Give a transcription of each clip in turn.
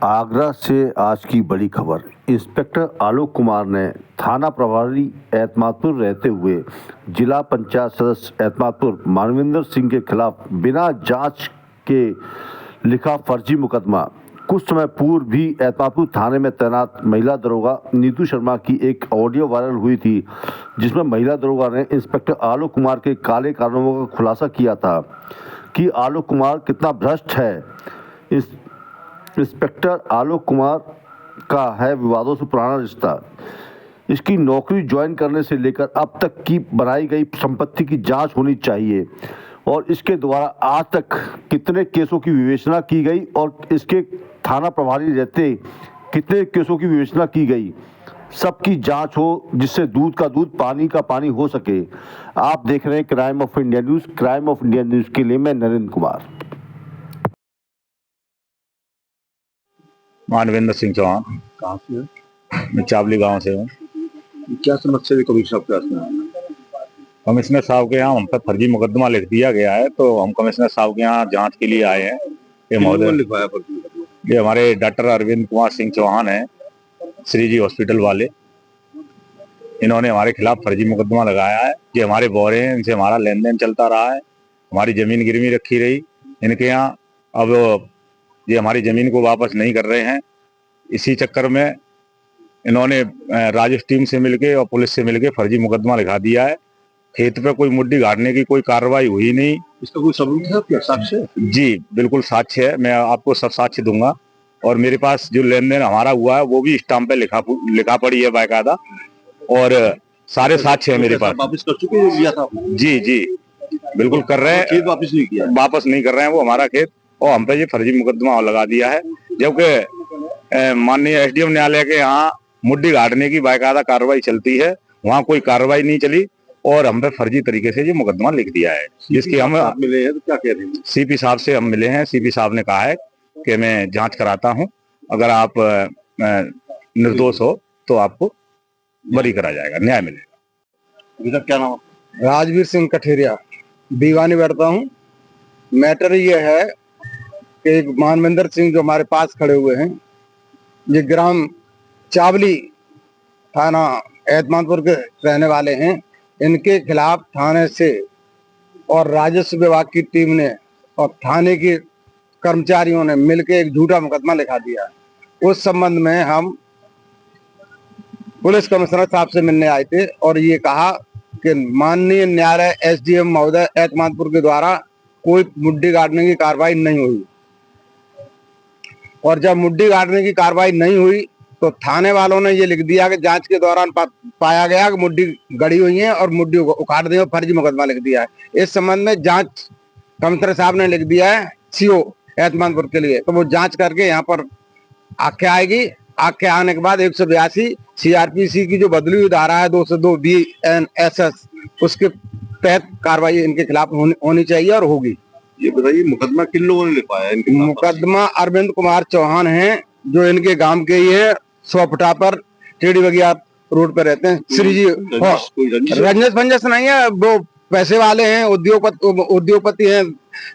आगरा से आज की बड़ी खबर। इंस्पेक्टर आलोक कुमार ने थाना प्रभारी एतमादपुर रहते हुए जिला पंचायत सदस्य एतमादपुर मानवेंद्र सिंह के खिलाफ बिना जांच के लिखा फर्जी मुकदमा। कुछ समय पूर्व भी एतमादपुर थाने में तैनात महिला दरोगा नीतू शर्मा की एक ऑडियो वायरल हुई थी, जिसमें महिला दरोगा ने इंस्पेक्टर आलोक कुमार के काले कारनामों का खुलासा किया था कि आलोक कुमार कितना भ्रष्ट है। इंस्पेक्टर आलोक कुमार का है विवादों से पुराना रिश्ता। इसकी नौकरी ज्वाइन करने से लेकर अब तक की बनाई गई संपत्ति की जांच होनी चाहिए और इसके द्वारा आज तक कितने केसों की विवेचना की गई और इसके थाना प्रभारी रहते कितने केसों की विवेचना की गई, सबकी जांच हो, जिससे दूध का दूध पानी का पानी हो सके। आप देख रहे हैं crime of India news. Crime of India news के लिए मैं नरेंद्र कुमार। मानवेंद्र सिंह चौहान। कहाँ से है? मैं चावली गांव से हूँ। क्या समस्या है कमिश्नर साहब के पास? कमिश्नर साहब के यहाँ हम पर फर्जी मुकदमा लिख दिया गया है, तो हम कमिश्नर साहब के यहाँ जांच के लिए आए हैं। ये महोदय लिखवाया फर्जी मुकदमा? ये हमारे डॉक्टर अरविंद कुमार सिंह चौहान है, श्री जी हॉस्पिटल वाले। इन्होंने हमारे खिलाफ फर्जी मुकदमा लगाया है। ये हमारे बौरे हैं, इनसे हमारा लेन देन चलता रहा है। हमारी जमीन गिरवी रखी रही इनके यहाँ। अब ये हमारी जमीन को वापस नहीं कर रहे हैं। इसी चक्कर में इन्होंने राजस्व टीम से मिलके और पुलिस से मिलके फर्जी मुकदमा लिखा दिया है। खेत पे कोई मुड्ढी गाड़ने की कोई कार्रवाई हुई नहीं। इसका कोई सबूत है क्या? साक्ष्य? जी बिल्कुल साक्ष्य है, मैं आपको सब साक्ष्य दूंगा। और मेरे पास जो लेन देन हमारा हुआ है वो भी स्टाम्प पे लिखा पड़ी है बाकायदा, और सारे साक्ष्य है मेरे पास। वापस कर चुके हैं लिया था? जी जी बिल्कुल कर रहे हैं। खेत वापस नहीं किया? वापस नहीं कर रहे हैं वो हमारा खेत, और हम पे ये फर्जी मुकदमा लगा दिया है। जबकि माननीय एसडीएम न्यायालय के यहाँ मुड्ढी गाड़ने की बाकायदा कार्रवाई चलती है, वहाँ कोई कार्रवाई नहीं चली और हम पे फर्जी तरीके से ये मुकदमा लिख दिया है। जिसकी हम मिले हैं तो क्या कह रहे हैं? सीपी साहब से हम मिले हैं। सीपी साहब ने कहा है कि मैं जांच कराता हूं, अगर आप निर्दोष हो तो आपको बरी करा जाएगा, न्याय मिलेगा। क्या नाम? राजवीर सिंह कठेरिया, दीवानी बैठता हूँ। मैटर ये है कि मानवेंद्र सिंह जो हमारे पास खड़े हुए हैं, ये ग्राम चावली थाना एतमादपुर के रहने वाले हैं। इनके खिलाफ थाने से और राजस्व विभाग की टीम ने और थाने के कर्मचारियों ने मिलकर एक झूठा मुकदमा लिखा दिया है। उस संबंध में हम पुलिस कमिश्नर साहब से मिलने आए थे और ये कहा कि माननीय न्यायालय एसडीएम महोदय एतमादपुर के द्वारा कोई मुड्ढी गाड़ने की कार्रवाई नहीं हुई, और जब मुड्ढी गाड़ने की कार्रवाई नहीं हुई तो थाने वालों ने ये लिख दिया कि जांच के दौरान पाया गया कि मुड्ढी गड़ी हुई है और मुड्ढी उखाड़ दी और फर्जी मुकदमा लिख दिया है। इस संबंध में जांच कमिश्नर साहब ने लिख दिया है सीओ एतमादपुर के लिए, तो वो जांच करके यहाँ पर आख्या आएगी। आख्या आने के बाद 182 सीआरपीसी की जो बदली हुई धारा है 202 BNSS, उसके तहत कार्रवाई इनके खिलाफ होनी चाहिए और होगी। ये बताइए मुकदमा किन लोगों ने लिखवाया? मुकदमा अरविंद कुमार चौहान हैं, जो इनके गांव के ही है, 100 फुटा पर टेढ़ी बगिया रोड पर रहते हैं। श्री जी रंजस भंजस नहीं है, वो पैसे वाले हैं, उद्योगपति हैं,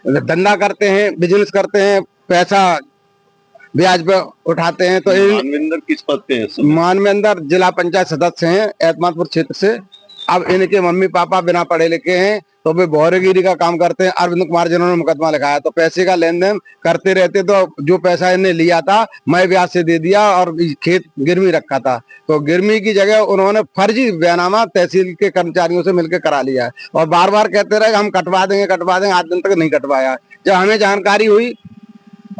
धंधा करते हैं, बिजनेस करते हैं, पैसा ब्याज पे उठाते हैं। तो मानवेंद्र किस पद पे हैं? मानवेंद्र जिला पंचायत सदस्य हैं एतमादपुर क्षेत्र से। अब इनके मम्मी पापा बिना पढ़े लिखे हैं, तो वे बोहरेगिरी का काम करते हैं। अरविंद कुमार जिन्होंने मुकदमा लिखाया, तो पैसे का लेन देन करते रहते, तो जो पैसा इन्हें लिया था मैं ब्याज से दे दिया और खेत गिरवी रखा था, तो गिरवी की जगह उन्होंने फर्जी बयानामा तहसील के कर्मचारियों से मिलकर करा लिया है और बार बार कहते रहे हम कटवा देंगे, आज दिन तक नहीं कटवाया। जब हमें जानकारी हुई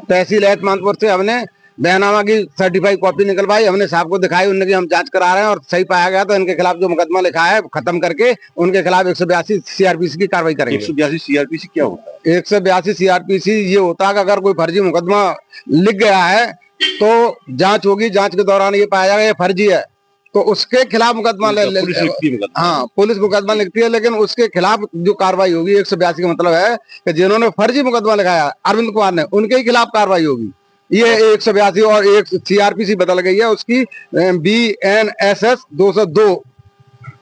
तहसील एतमादपुर से, हमने बयानामा की सर्टिफाइड कॉपी निकलवाई, हमने साहब को दिखाई, उनने की हम जांच करा रहे हैं और सही पाया गया तो इनके खिलाफ जो मुकदमा लिखा है खत्म करके उनके खिलाफ 182 सीआरपीसी की कार्रवाई करेंगे। 182 सीआरपीसी क्या होता है? 182 सीआरपीसी ये होता है कि अगर कोई फर्जी मुकदमा लिख गया है तो जांच होगी, जांच के दौरान ये पाया जाएगा ये फर्जी है तो उसके खिलाफ मुकदमा हाँ पुलिस मुकदमा लिखती है, लेकिन उसके खिलाफ जो कार्रवाई होगी 182 का मतलब है कि जिन्होंने फर्जी मुकदमा लिखाया अरविंद कुमार ने, उनके ही खिलाफ कार्रवाई होगी। ये 182 और एक सीआरपीसी बदल गई है, उसकी BNSS 202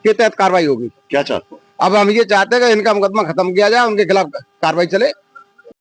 के तहत कार्रवाई होगी। क्या चाहते हो? अब हम ये चाहते हैं कि इनका मुकदमा खत्म किया जाए, उनके खिलाफ कार्रवाई चले।